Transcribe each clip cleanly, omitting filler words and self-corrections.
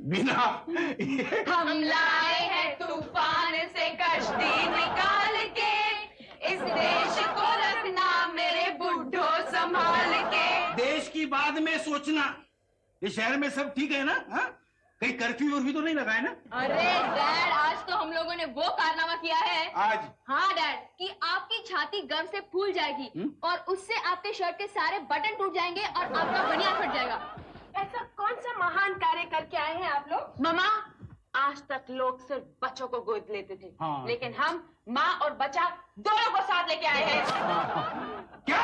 बिना हम लाए हैं तूफान से कश्ती निकाल के, इस देश को रखना मेरे बुड्ढो संभाल के। देश की बाद में सोचना। ये शहर में सब ठीक है ना? हाँ? कहीं कर्फ्यू वर्फ्यू तो नहीं लगाए ना? अरे डैड, आज तो हम लोगों ने वो कारनामा किया है। आज? हाँ डैड, कि आपकी छाती गर्व से फूल जाएगी और उससे आपके शर्ट के सारे बटन टूट जाएंगे और आपका बनियान फट जाएगा। ऐसा कौन सा महान कार्य करके आए हैं आप लोग? मामा, आज तक लोग सिर्फ बच्चों को गोद लेते थे, हाँ। लेकिन हम माँ और बच्चा दोनों को साथ लेके आए हैं। क्या?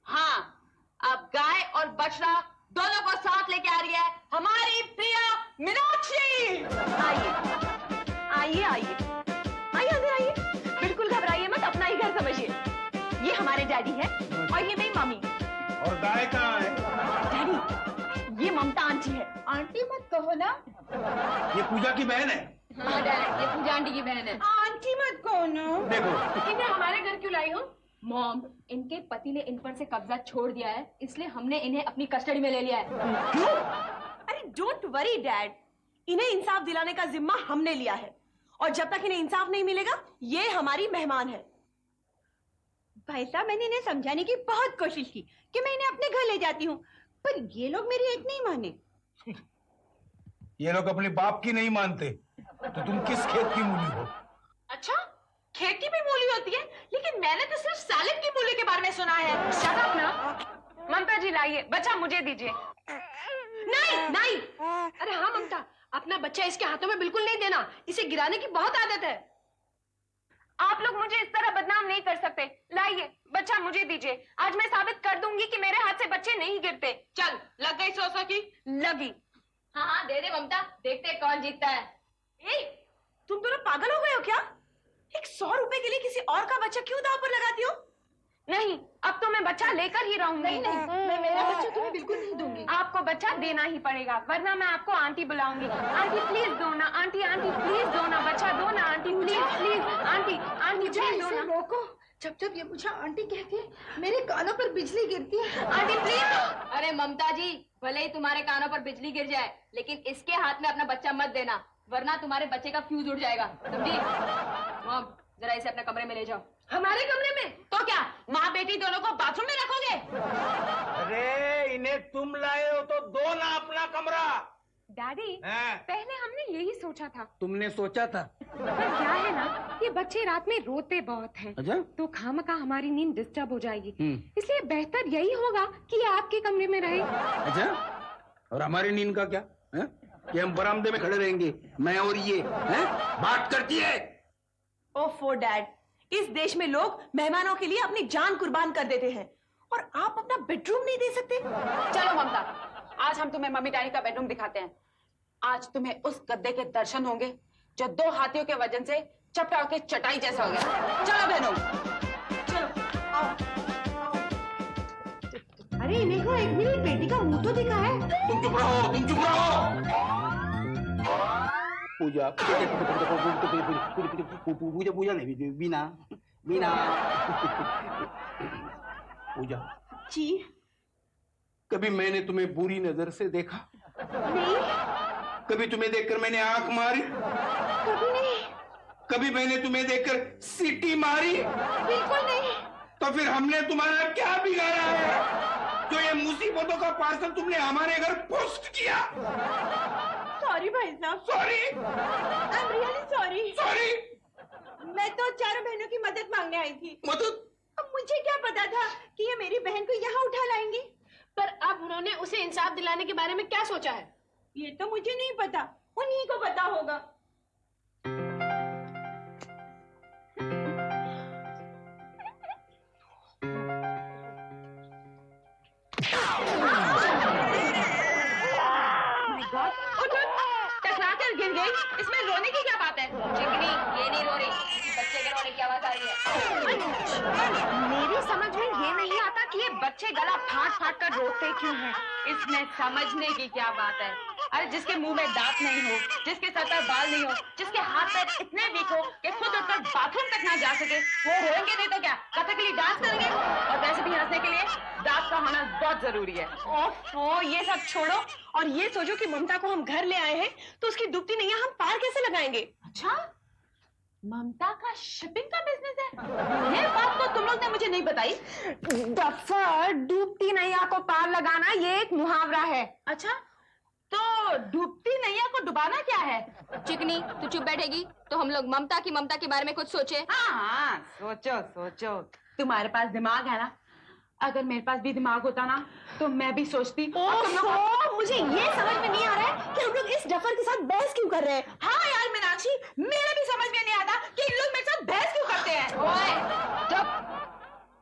हाँ, अब गाय और बछड़ा दोनों को साथ लेके आ रही है हमारी प्रिया मीनाक्षी। आइए आइए आइए आइए अंदर आइए, बिल्कुल घबराइए मत, अपना ही घर समझिए। ये हमारे डैडी है और ये मेरी मम्मी। और गाय कहाँ है? डैडी, ये ममता आंटी है। आंटी मत कहो ना। ये पूजा की बहन है। हाँ डैड, ये पूजा आंटी की बहन है। आंटी मत कहो ना। देखो, इन्हें हमारे घर क्यों लाई हो? मॉम, इनके पति ने इन पर से कब्जा छोड़ दिया है, इसलिए हमने इन्हें अपनी कस्टडी में ले लिया है। क्यों? अरे डोंट वरी डैड, इन्हें इंसाफ दिलाने का जिम्मा हमने लिया है और जब तक इन्हें इंसाफ नहीं मिलेगा ये हमारी मेहमान है। भाई साहब, मैंने इन्हें समझाने की बहुत कोशिश की कि मैं इन्हें अपने घर ले जाती हूँ, पर ये लोग मेरी एक नहीं माने। ये लोग अपने बाप की नहीं मानते, तो तुम किस खेत की मूली हो? अच्छा, खेत की भी मूली होती है, लेकिन मैंने तो सिर्फ सालिम की मूली के बारे में सुना है। शट अप ना। ममता जी लाइए, बच्चा मुझे दीजिए। नहीं नहीं। अरे हाँ ममता, अपना बच्चा इसके हाथों में बिल्कुल नहीं देना, इसे गिराने की बहुत आदत है। आप लोग मुझे इस तरह बदनाम नहीं कर सकते। लाइए, बच्चा मुझे दीजिए। आज मैं साबित कर दूंगी कि मेरे हाथ से बच्चे नहीं गिरते। चल, लग गई सौसा की? लगी। हाँ हाँ, दे दे ममता, देखते हैं कौन जीतता है। ए, तुम दोनों पागल हो गए हो क्या? एक 100 रुपए के लिए किसी और का बच्चा क्यों दांव पर लगाती हो? नहीं, अब तो मैं बच्चा लेकर ही रहूंगी। नहीं नहीं, मैं मेरा बच्चा तुम्हें बिल्कुल नहीं दूंगी। आपको बच्चा देना ही पड़ेगा, वरना मैं आपको आंटी बुलाऊंगी। आंटी प्लीज दो ना, आंटी आंटी प्लीज दो ना, बच्चा दो ना aunty, please please aunty aunty please दो ना। रोको, जब जब ये मुझे आंटी कहती है मेरे कानों पर बिजली गिरती है। Aunty please. अरे ममता जी, भले ही तुम्हारे कानों पर बिजली गिर जाए, लेकिन इसके हाथ में अपना बच्चा मत देना, वरना तुम्हारे बच्चे का फ्यूज उड़ जाएगा। समझी? मॉम, जरा इसे अपने कमरे में ले जाओ। हमारे कमरे में? तो क्या माँ बेटी दोनों को बाथरूम में रखोगे? अरे इन्हें तुम लाए हो तो दो ना अपना कमरा। डैडी, हैं? पहले हमने यही सोचा था, तुमने सोचा था? पर क्या है ना, ये बच्चे रात में रोते बहुत हैं, अच्छा? तो खामखा हमारी नींद डिस्टर्ब हो जाएगी, इसलिए बेहतर यही होगा कि ये आपके कमरे में रहे। अच्छा, और हमारी नींद का क्या है? कि हम बरामदे में खड़े रहेंगे, मैं और ये हैं? बात करती है। ओफो डैड, इस देश में लोग मेहमानों के लिए अपनी जान कुर्बान कर देते हैं और आप अपना बेडरूम नहीं दे सकते? चलो ममता, आज हम तुम्हें मम्मी डैडी का बेडरूम दिखाते हैं। आज तुम्हें उस गद्दे के दर्शन होंगे जो 2 हाथियों के वजन से चपटा के चटाई जैसा हो गया। चलो बहनों, चलो आओ। अरे देखो, एक मिनट, बेटी का मुंह तो दिखा है। तुम चुप रहो, तुम चुप रहो। पूजा पूजा पूजा नहीं, बीना बीना। पूजा जी? कभी मैंने तुम्हें बुरी नजर से देखा? नहीं, कभी तुम्हें देखकर मैंने आंख मारी? कभी नहीं। कभी मैंने तुम्हें देखकर सीटी मारी? बिल्कुल नहीं। तो फिर हमने तुम्हारा क्या बिगाड़ा है जो ये मुसीबतों का पार्सल तुमने हमारे घर पोस्ट किया? सॉरी भाई साहब। Sorry? I am really sorry. Sorry? मैं तो चारों बहनों की मदद मांगने आई थी। मदद? अब मुझे क्या पता था कि ये मेरी बहन को यहाँ उठा लाएंगी। पर अब उन्होंने उसे इंसाफ दिलाने के बारे में क्या सोचा है? ये तो मुझे नहीं पता, उन्हीं को पता होगा। टकराकर गिर गई, इसमें रोने की क्या बात है? चिकनी, ये नहीं रो रही, बच्चे के रोने की आवाज आ रही है। मेरी समझ में ये नहीं आता कि ये बच्चे गला फाट फाट कर रोते क्यों हैं। इसमें समझने की क्या बात है? अरे जिसके मुंह में दांत नहीं हो, जिसके सर पर बाल नहीं हो, जिसके हाथ पैर इतने वीक हो कि खुद उठकर बाथरूम तक ना जा सके, वो रोएंगे नहीं तो क्या कथकली डांस करेंगे? और वैसे भी हंसने के लिए दांत का होना बहुत जरूरी है। ओफो, ये सब छोड़ो और ये सोचो कि ममता को हम घर ले आए हैं तो उसकी डूबती नैया हम पार कैसे लगाएंगे। अच्छा, ममता का शिपिंग का बिजनेस है? ये बात तो तुम लोग ने मुझे नहीं बताई। डफर, डूबती नैया को पार लगाना ये एक मुहावरा है। अच्छा, तो डूबती नैया को डुबाना क्या है? चिकनी, तू चुप बैठेगी तो हम लोग ममता के बारे में कुछ सोचे। हाँ, सोचो सोचो, तुम्हारे पास दिमाग है ना? अगर मेरे पास भी दिमाग होता ना तो मैं भी सोचती। मुझे ये समझ में नहीं आ रहा है कि हम लोग इस डफर के साथ बहस क्यों कर रहे हैं। हाँ यार मीनाक्षी, मेरे भी समझ में नहीं आता कि इन लोग मेरे साथ बहस क्यों करते हैं। ओए, चुप।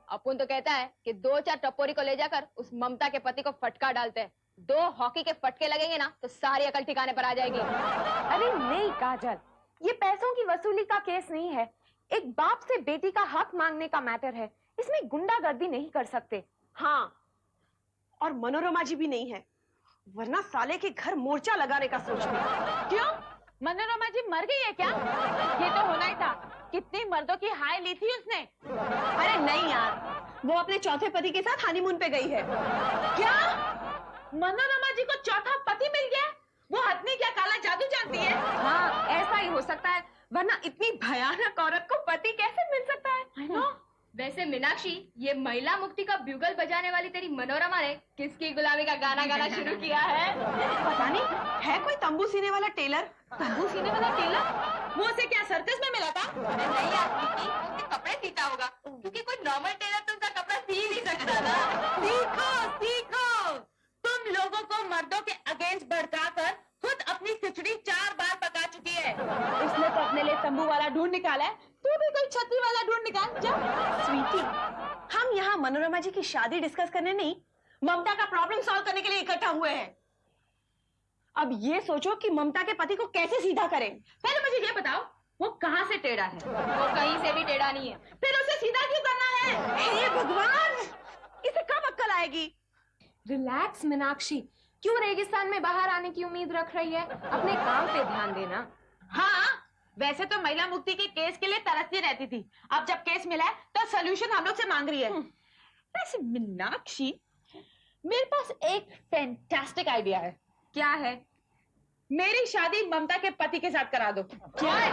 अपुन तो कहता है कि 2-4 टपोरी को ले जाकर उस ममता के पति को फटका डालते हैं। 2 हॉकी के फटके लगेंगे ना तो सारी अकल ठिकाने पर आ जाएगी। अरे नहीं काजल, ये पैसों की वसूली का केस नहीं है। एक बाप से बेटी का हक मांगने का मैटर है। इसमें गुंडागर्दी नहीं कर सकते। हाँ, और मनोरमा जी भी नहीं है, वरना साले के घर मोर्चा लगाने का सोच रही। क्यों? मनोरमा जी मर गई है क्या? ये तो होना ही था। कितने मर्दों की हाय ली थी उसने। अरे नहीं यार, वो अपने चौथे पति के साथ हनीमून पे गई है। क्या? मनोरमा जी को चौथा पति मिल गया? वो हथनी क्या काला जादू जानती है? हाँ, ऐसा ही हो सकता है, वरना इतनी भयानक औरत को पति कैसे मिल सकता है? वैसे मीनाक्षी, ये महिला मुक्ति का ब्यूगल बजाने वाली तेरी मनोरमा ने किसकी गुलामी का गाना गाना शुरू किया है? पता नहीं, है कोई तंबू सीने वाला टेलर? तंबू सीने वाला टेलर? वो उसे क्या सर्कस में मिला था? अरे नहीं यार, उसके कपड़े सीता होगा, क्योंकि कोई नॉर्मल टेलर तो उसका कपड़ा सी नहीं सकता ना। सीखो सीखो, तुम लोगों को मर्दों के अगेंस्ट भड़काकर खुद अपनी खिचड़ी 4 बार पका चुकी है। उसने तो अपने लिए तंबू वाला ढूंढ निकाला है, तू भी कोई छतरी वाला ढूंढ निकाल जा। स्वीटी, हम यहाँ मनोरमा जी की शादी डिस्कस करने नहीं, ममता का प्रॉब्लम सॉल्व करने के लिए इकट्ठा हुए हैं। अब ये सोचो कि ममता के पति को कैसे सीधा करें। पहले मुझे ये बताओ, वो कहाँ से टेढ़ा है? वो कहीं से भी टेढ़ा नहीं है। फिर उसे सीधा क्यों करना है? हे भगवान, इसे कब अक्ल आएगी? रिलैक्स मीनाक्षी, क्यों रेगिस्तान में बाहर आने की उम्मीद रख रही है? अपने काम पे ध्यान देना। हाँ, वैसे तो महिला मुक्ति के केस के लिए तरसती रहती थी, अब जब केस मिला है तो सोल्यूशन हम लोग से मांग रही है। वैसे मीनाक्षी, मेरे पास एक फैंटास्टिक आइडिया है। क्या है? मेरी शादी ममता के पति के साथ करा दो। क्या है?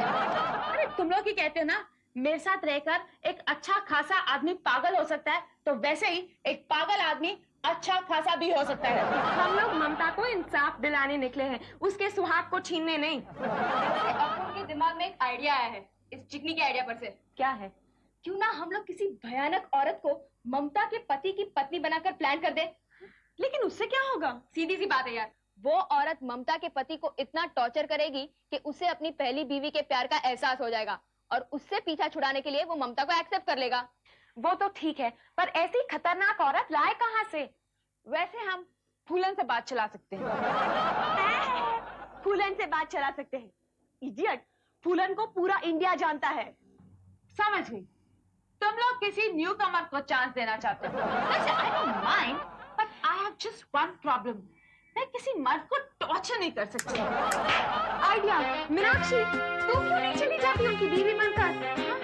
अरे तुम लोग ही कहते हो ना, मेरे साथ रहकर एक अच्छा खासा आदमी पागल हो सकता है, तो वैसे ही एक पागल आदमी अच्छा खासा भी हो सकता है। हम लोग ममता को इंसाफ दिलाने निकले हैं, उसके सुहाग को छीनने नहीं। वैसे अपुन के दिमाग में एक आइडिया आया है, इस चिकनी के आइडिया पर से। क्या है? क्यों ना हम लोग किसी भयानक औरत को ममता के पति की पत्नी बनाकर प्लान कर दे। लेकिन उससे क्या होगा? सीधी सी बात है यार, वो औरत ममता के पति को इतना टॉर्चर करेगी कि उसे अपनी पहली बीवी के प्यार का एहसास हो जाएगा और उससे पीछा छुड़ाने के लिए वो ममता को एक्सेप्ट कर लेगा। वो तो ठीक है, पर ऐसी खतरनाक औरत लाए कहाँ से? वैसे हम फूलन से बात चला सकते हैं। फूलन से बात चला सकते हैं। इडियट, फूलन को पूरा इंडिया जानता है। समझ गई, तुम लोग किसी न्यू कमर को चांस देना चाहते हो। वैसे I don't mind, but I have just one problem. मैं किसी मर्द को टॉर्चर नहीं कर सकती। आइडिया, मीनाक्षी, तू क्यों नहीं चली जाती उनकी बीवी बनकर?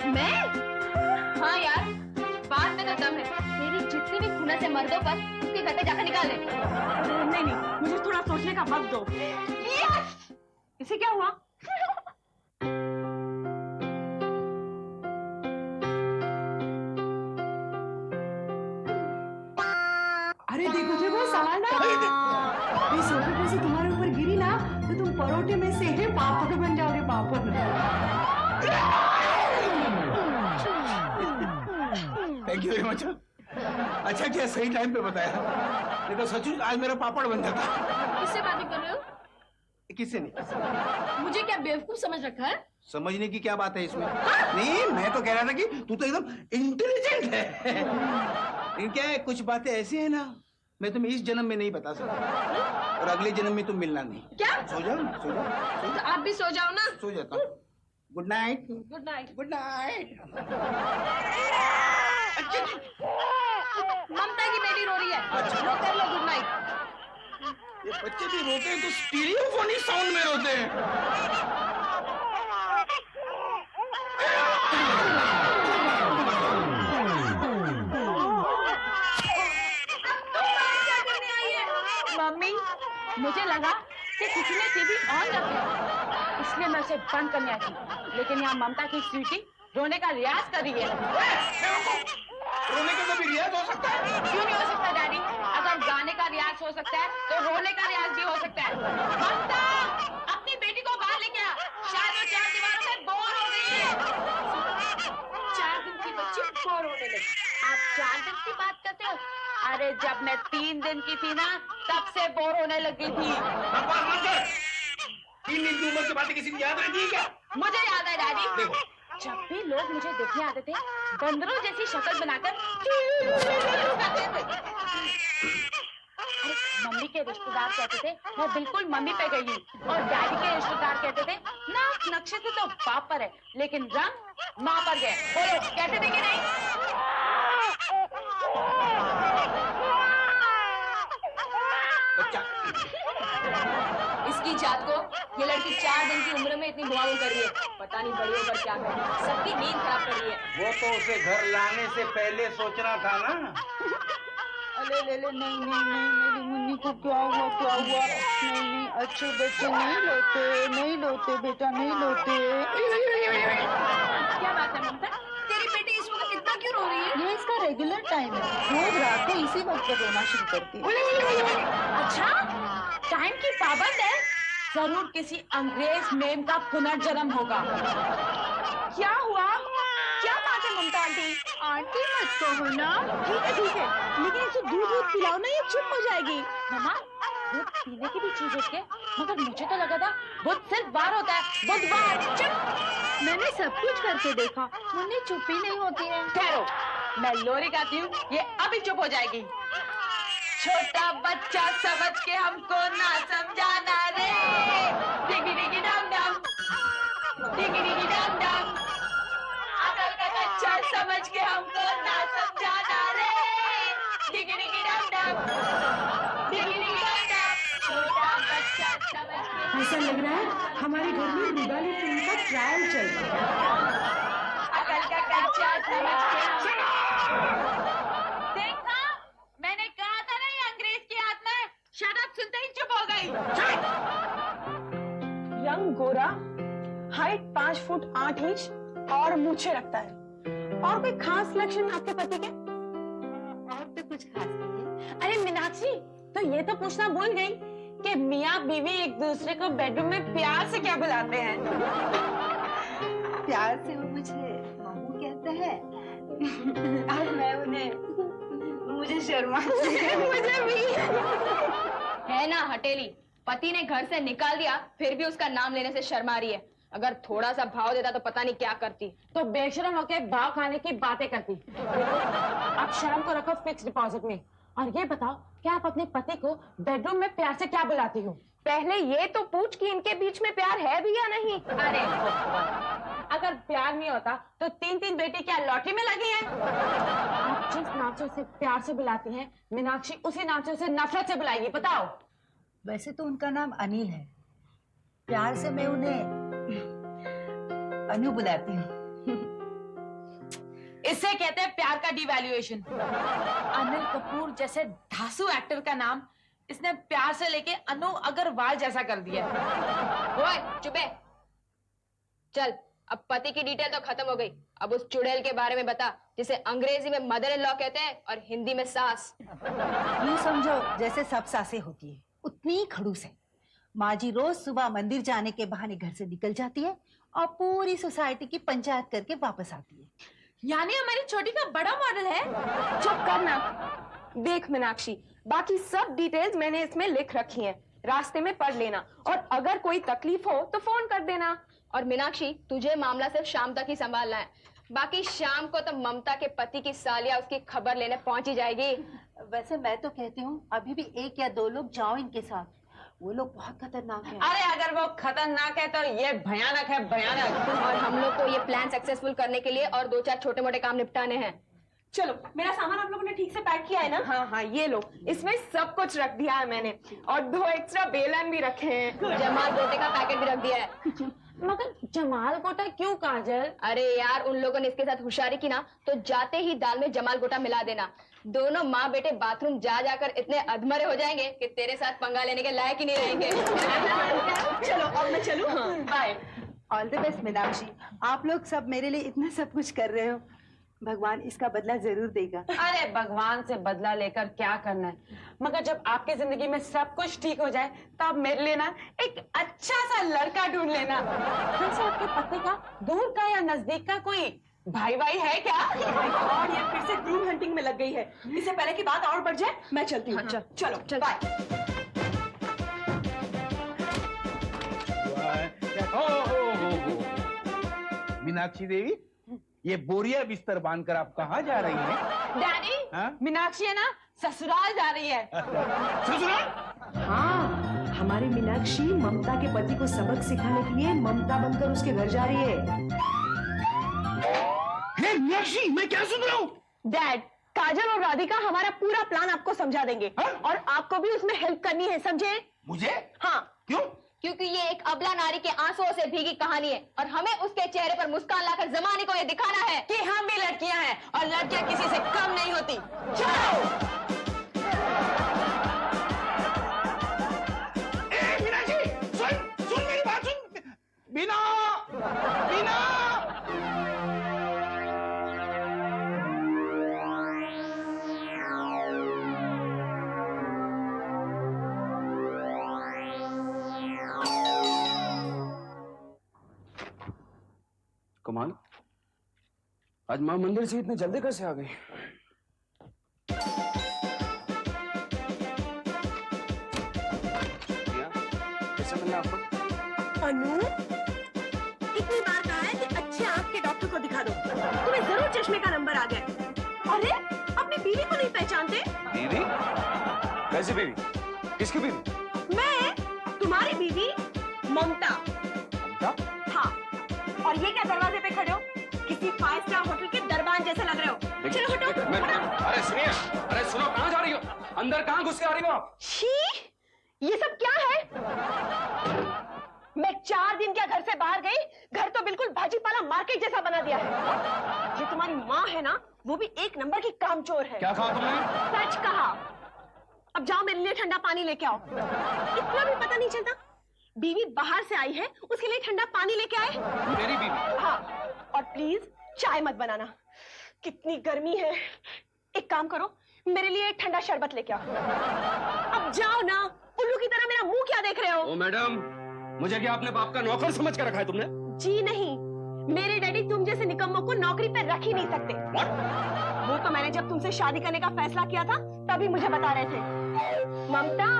मैं? हाँ यार, बात में तो दम है। तेरी जितनी भी खुना से मर्दों पर उसके गट्टे जाकर निकाल दे। नहीं नहीं, मुझे थोड़ा सोचने का वक्त दो। यस! इसे क्या हुआ? अरे देखो देखो, संभालना। इस सोफे पे से तुम्हारे ऊपर गिरी ना तो तुम परोठे में से पापड़ बन जाओगे, पापड़। Thank you very much. अच्छा क्या सही टाइम पे बताया, नहीं तो सचमुच आज मेरा पापड़ बन जाता। किससे बातें कर रहे हो? किससे नहीं? मुझे क्या बेवकूफ समझ रखा है? समझने की क्या बात है इसमें? नहीं, मैं तो कह रहा था कि तू तो एकदम इंटेलिजेंट है। लेकिन क्या है, कुछ बातें ऐसी है ना, मैं तुम्हें इस जन्म में नहीं बता सकता और अगले जन्म में तुम मिलना नहीं। क्या? सो जाओ ना, सो जाओ। तो आप भी सो जाओ ना। सो जाता हूँ। Good night. Good night. Good night. Mamta की बेटी रो रही है। अच्छा। लो कर लो गुड नाइट। ये बच्चे भी रोते हैं तो स्टीरियोफोनिक साउंड में रोते हैं। मुझे लगा कि किसी ने टीवी ऑन रखा, इसलिए मैं उसे बंद करने आई थी। लेकिन यहाँ ममता की स्वीटी रोने का रियाज कर रही है। रोने का तो भी रियाज हो सकता है। क्यों नहीं हो सकता डैडी? अगर गाने का रियाज हो सकता है तो रोने का रियाज भी हो सकता है। ममता, अपनी बेटी को बाहर लेके आ, शायद वो 4 दीवारों में बोर हो रही है। 4 दिन की बच्ची बोर होने लगी। आप 4 दिन की बात करते हो? अरे जब मैं 3 दिन की थी ना, तब से बोर होने लगी थी। 3 दिन की उम्र की बातें किसी को याद रहती है क्या? मुझे याद है डैडी। देखो, जब भी लोग मुझे देखने आते थे, बंदरों जैसी शक्ल बनाकर करते थे। अरे मम्मी के रिश्तेदार कहते थे मैं बिल्कुल मम्मी पे गई हूँ, और डैडी के रिश्तेदार कहते थे नाक नक्शे से तो बाप पर है, लेकिन रंग माँ पर गए। बोलो कहते थे कि नहीं? बच्चा इसकी जात को ये लड़की 4 दिन की उम्र में इतनी बुआओं कर रही है। पता नहीं बड़ी होकर क्या करे, सबकी नींद खराब कर रही है। वो तो उसे घर लाने से पहले सोचना था ना। अरे ले ले, नहीं नहीं नहीं, मेरी मुन्नी को क्या हुआ क्या हुआ? नहीं नहीं, अच्छे बच्चे नहीं लोते बेटा, नहीं लोते। क्या बात है ममता? तेरी बेटी इस वक्त इतना क्यों रो रही है? ये इसका रेगुलर टाइम है, रोज रात को इसी वक्त पर रोना शुरू करती है। अच्छा, टाइम की पाबंद है। जरूर किसी अंग्रेज मेम का पुनर्जन्म होगा। क्या हुआ? क्या बात है ममता आंटी? आंटी मत कहो ना। ठीक है, लेकिन इसे दूध पिलाओ ना, ये चुप हो जाएगी। मम्मा, दूध पीने की भी चीज होती है, मगर मुझे तो लगा था बुध सिर्फ बार होता है। बुधवार। चुप। मैंने सब कुछ करके देखा, मुन्नी चुप ही नहीं होती है। ठहरो, मैं लोरी गाती हूँ, ये अभी चुप हो जाएगी। छोटा बच्चा समझ के हमको ना समझाना रे, डिगी डिगी डम डम, डिगी डिगी डम डम। अकल का बच्चा समझ के हमको ना समझाना रे, डिगी डिगी डम डम, डिगी डिगी डम डम। छोटा बच्चा समझ के। ऐसा लग रहा है हमारे घर में दिवाली फिल्म का ट्रायल चल रहा है। अकल का बच्चा समझ के। देखा, मैंने कहा था ना ये अंग्रेज की आत्मा है। शट अप सुनते ही चुप हो गई। यंग गोरा, हाइट 5 फुट 8 इंच और मूछें रखता है। और कोई खास लक्षण आपके पति के? और तो कुछ खास नहीं है। अरे मीनाक्षी, तो ये तो पूछना भूल गई कि मियाँ बीवी एक दूसरे को बेडरूम में प्यार से क्या बुलाते हैं? प्यार से वो मुझे मामू कहते हैं और मैं उन्हें मुझे शर्मा मुझे भी। है ना हटेली, पति ने घर से निकाल दिया फिर भी उसका नाम लेने से शर्मा रही है। अगर थोड़ा सा भाव देता तो पता नहीं क्या करती। तो बेशरम होके भाव खाने की बातें करती। अब शर्म को रखो फिक्स डिपॉजिट में। और ये बताओ कि आप अपने पति को बेडरूम में प्यार से क्या बुलाती हो? पहले ये तो पूछ कि इनके बीच में प्यार है भी या नहीं। अरे अगर प्यार नहीं होता तो 3-3 बेटी क्या लॉटरी में लगी हैं? आप जिस नाम से उसे प्यार से बुलाती हैं, मीनाक्षी उसी नाम से उसे नफरत से बुलाएगी। बताओ। वैसे तो उनका नाम अनिल है, प्यार से मैं उन्हें अनु बुलाती हूँ। इससे कहते हैं प्यार का डिवैल्यूएशन। अनिल कपूर जैसे धांसू एक्टर का नाम इसने प्यार से लेके अनु अग्रवाल जैसा कर दिया। ओए चुपे, चल अब पति की डिटेल तो खत्म हो गई। अब उस चुड़ैल के बारे में बता जिसे अंग्रेजी में मदर इन लॉ कहते हैं और हिंदी में सास। यूं समझो जैसे सब सासें होती है, उतनी ही खड़ूस है। माँ जी रोज सुबह मंदिर जाने के बहाने घर से निकल जाती है और पूरी सोसाइटी की पंचायत करके वापस आती है। यानी हमारी छोटी का बड़ा मॉडल है। चुप करना। देख मीनाक्षी, बाकी सब डिटेल्स मैंने इसमें लिख रखी हैं, रास्ते में पढ़ लेना और अगर कोई तकलीफ हो तो फोन कर देना। और मीनाक्षी, तुझे मामला सिर्फ शाम तक ही संभालना है, बाकी शाम को तो ममता के पति की सालिया उसकी खबर लेने पहुंच ही जाएगी। वैसे मैं तो कहती हूँ अभी भी 1 या 2 लोग जाओ इनके साथ, वो लोग बहुत खतरनाक हैं। अरे अगर वो खतरनाक है तो ये भयानक है, भयानक। और हम लोग को ये प्लान सक्सेसफुल करने के लिए और 2-4 छोटे मोटे काम निपटाने हैं। चलो, मेरा सामान आप लोगों ने ठीक से पैक किया है ना? हाँ हाँ, ये लो, इसमें सब कुछ रख दिया है मैंने और 2 एक्स्ट्रा बेलन भी रखे हैं। जमाल गोटे का पैकेट भी रख दिया है। मगर जमाल गोटा क्यों काजल? अरे यार, उन लोगों ने इसके साथ होशियारी की ना तो जाते ही दाल में जमाल गोटा मिला देना। दोनों माँ बेटे बाथरूम जा जाकर इतने अधमरे हो जाएंगे कि तेरे साथ पंगा लेने के लायक ही नहीं रहेंगे। चलो अब मैं चलूं? Bye. All the best Meenakshi, आप लोग सब मेरे लिए इतना सब कुछ कर रहे हो, भगवान इसका बदला जरूर देगा। अरे भगवान से बदला लेकर क्या करना है, मगर जब आपकी जिंदगी में सब कुछ ठीक हो जाए तब मेरे लिए ना एक अच्छा सा लड़का ढूंढ लेना। वैसे आपके पति का दूर का या नजदीक का कोई भाई है क्या? और ये फिर से ग्रूम हंटिंग में लग गई है। इससे पहले की बात और बढ़ जाए, मैं चलती हूँ। चलो बाय। मीनाक्षी देवी, ये बोरिया बिस्तर बांधकर आप कहाँ जा रही हैं? डैडी, हाँ? मीनाक्षी है ना ससुराल जा रही है। ससुराल? हाँ, हमारी मीनाक्षी ममता के पति को सबक सिखाने के लिए ममता बनकर उसके घर जा रही है। हे मीनाक्षी, मैं क्या सुन रहा हूँ? डैड, काजल और राधिका हमारा पूरा प्लान आपको समझा देंगे। हाँ? और आपको भी उसमें हेल्प करनी है, समझे? मुझे? हाँ। क्यों? क्योंकि ये एक अबला नारी के आंसुओं से भीगी कहानी है और हमें उसके चेहरे पर मुस्कान लाकर जमाने को ये दिखाना है कि हम भी लड़कियां हैं और लड़कियां किसी से कम नहीं होती। चलो। मीनाक्षी, सुन मेरी बात सुन। बीना, बीना। कमाल, आज माँ मंदिर से इतने जल्दी कैसे आ गई? कैसे मिलना आपको? अनु, इतनी बार कहा है कि अच्छे आंख के डॉक्टर को दिखा दो, तुम्हें जरूर चश्मे का नंबर आ गया। अरे, अपनी बीवी को नहीं पहचानते? बीवी? कैसी बीवी? किसकी बीवी? मैं, तुम्हारी बीवी ममता। ममता? हाँ, और ये क्या दरवाजे पे खड़े हो? किसी 5 स्टार होटल के दरबान जैसे लग रहे हो। चलो हटो। अरे सुनिए, अरे सुनो, कहाँ जा रही हो? अंदर कहाँ घुस के आ रही हो आप? छी, ये सब क्या है? मैं 4 दिन क्या घर से बाहर गई, घर तो बिल्कुल भाजीपाला मार्केट जैसा बना दिया है। ये तुम्हारी माँ है ना, वो भी एक नंबर की कामचोर है। क्या कहा तुमने? सच कहा। अब जाओ मेरे लिए ठंडा पानी लेके आओ। इतना भी पता नहीं चलता, बीवी बाहर से आई है, उसके लिए ठंडा पानी लेके आए। मेरी बीवी? हाँ, और प्लीज चाय मत बनाना, कितनी गर्मी है। एक काम करो, मेरे लिए एक ठंडा शरबत लेके आओ। अब जाओ ना, उल्लू की तरह मेरा मुंह क्या देख रहे हो? ओ मैडम, मुझे क्या अपने बाप का नौकर समझ कर रखा है तुमने? जी नहीं, मेरे डैडी तुम जैसे निकम्मों को नौकरी पे रख ही नहीं सकते। वो तो मैंने जब तुमसे शादी करने का फैसला किया था तभी मुझे बता रहे थे। ममता,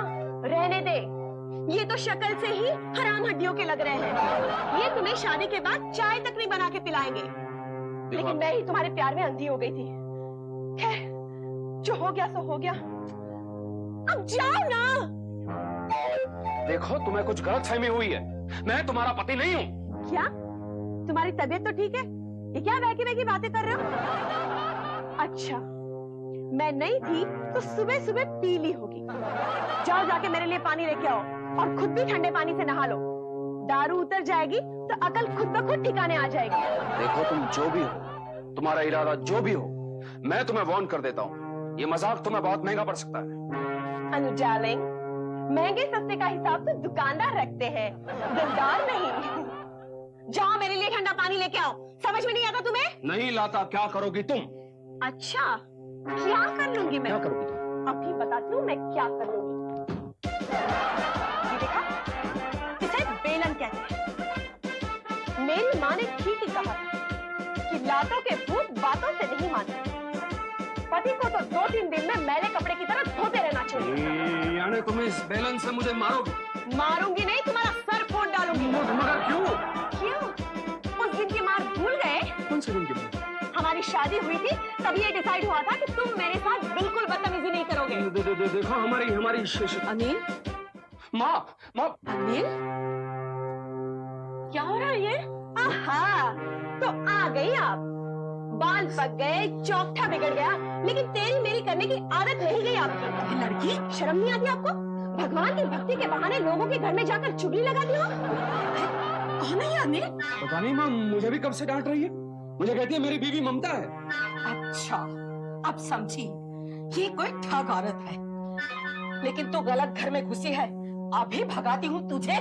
रहने दे, ये तो शक्ल से ही हराम हड्डियों के लग रहे हैं। ये तुम्हें शादी के बाद चाय तक नहीं बना के पिलाएंगे। लेकिन मैं ही तुम्हारे प्यार में अंधी हो गई थी। खैर, जो हो गया सो हो गया, अब जाओ ना। देखो, तुम्हें कुछ गलतफहमी हुई है, मैं तुम्हारा पति नहीं हूँ। क्या? तुम्हारी तबीयत तो ठीक है? ये क्या बहकी बहकी बातें कर रहे हो? अच्छा, मैं नहीं थी तो सुबह सुबह पी ली होगी। जाओ जाके मेरे लिए पानी लेके आओ और खुद भी ठंडे पानी से नहा लो। दारू उतर जाएगी तो अकल खुद ब खुद ठिकाने आ जाएगी। देखो, तुम जो भी हो, तुम्हारा इरादा जो भी हो, मैं तुम्हें वार्न कर देता हूँ, ये मजाक तुम्हें बहुत महंगा पड़ सकता है। अनु डार्लिंग, महंगे सस्ते का हिसाब तो दुकानदार रखते हैं, दिलदार नहीं। जाओ मेरे लिए ठंडा पानी लेके आओ। समझ में नहीं आता तुम्हें? नहीं लाता क्या करोगी तुम? अच्छा, क्या कर लूंगी मैं? क्या करोगी तुम? अभी बताती हूँ मैं क्या कर लूंगी। ये देखा, इसे बेलन कहते हैं। मेरी माँ ने ठीक ही कहा था कि लातों के भूत बातों से नहीं मानते। पति को तो 2-3 दिन में मैले कपड़े की तरह धोते रहना चाहिए। यानी तुम इस बेलन से मुझे मारोगे? मारूंगी नहीं, तुम्हारा सर फोड़ डालूंगी। मगर क्यों? क्यों? उस दिन की मार भूल गए? कौन से दिन के बाद? हमारी शादी हुई थी, तभी ये डिसाइड हुआ था कि तुम मेरे साथ बिल्कुल बदतमीजी नहीं करोगे। देखो, हमारी अनिल, माँ, अनिल, क्या हो रहा है ये? आहा, तो आ गई आप। बाल पक गए, चौकठा बिगड़ गया, लेकिन तेरी मेरी करने की आदत नहीं गई आपकी। लड़की, शर्म नहीं आती आपको? भगवान की भक्ति के बहाने लोगों के घर में जाकर चुगली लगा दी हो। कौन है ये अनिल? पता नहीं माँ, मुझे भी कब से डांट रही है। मुझे कहती है मेरी बीवी ममता है। अच्छा, अब समझी, ये कोई ठग औरत है। लेकिन तू गलत घर में घुसी है, अभी भगाती हूँ तुझे।